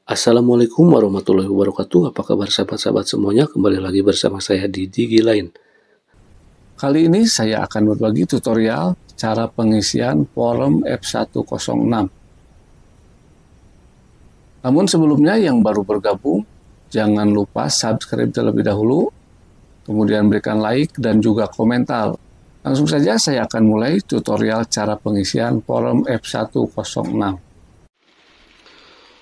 Assalamualaikum warahmatullahi wabarakatuh. Apa kabar sahabat-sahabat semuanya? Kembali lagi bersama saya di DigiLine. Kali ini saya akan berbagi tutorial cara pengisian form F106. Namun sebelumnya yang baru bergabung, jangan lupa subscribe terlebih dahulu, kemudian berikan like dan juga komentar. Langsung saja saya akan mulai tutorial cara pengisian form F106.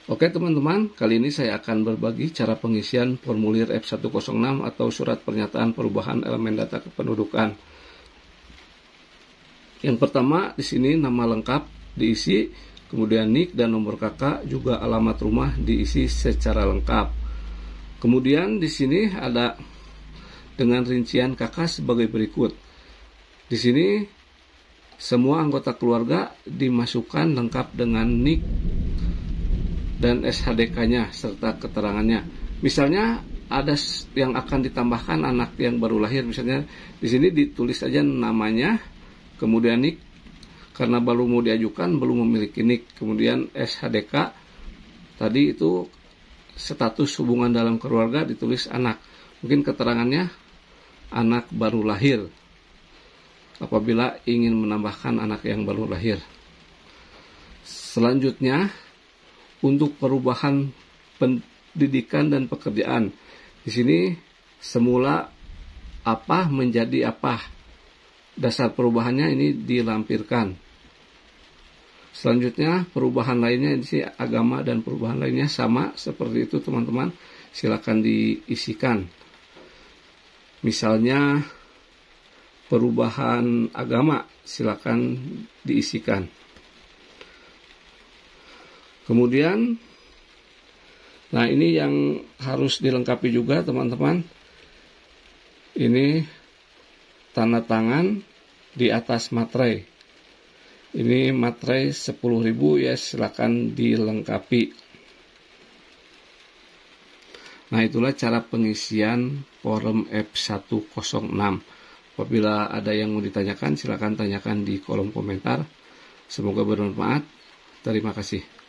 Oke teman-teman, kali ini saya akan berbagi cara pengisian formulir F106 atau surat pernyataan perubahan elemen data kependudukan. Yang pertama di sini nama lengkap diisi, kemudian NIK dan nomor kakak juga alamat rumah diisi secara lengkap. Kemudian di sini ada dengan rincian kakak sebagai berikut. Di sini semua anggota keluarga dimasukkan lengkap dengan NIK dan SHDK-nya serta keterangannya. Misalnya ada yang akan ditambahkan anak yang baru lahir, misalnya di sini ditulis saja namanya, kemudian NIK karena baru mau diajukan belum memiliki NIK, kemudian SHDK tadi itu status hubungan dalam keluarga ditulis anak. Mungkin keterangannya anak baru lahir apabila ingin menambahkan anak yang baru lahir. Selanjutnya untuk perubahan pendidikan dan pekerjaan. Di sini semula apa menjadi apa. Dasar perubahannya ini dilampirkan. Selanjutnya perubahan lainnya di sini agama dan perubahan lainnya sama seperti itu teman-teman. Silakan diisikan. Misalnya perubahan agama silakan diisikan. Kemudian, nah ini yang harus dilengkapi juga teman-teman. Ini tanda tangan di atas materai. Ini materai 10.000 ya, silakan dilengkapi. Nah itulah cara pengisian form F106. Apabila ada yang mau ditanyakan, silakan tanyakan di kolom komentar. Semoga bermanfaat. Terima kasih.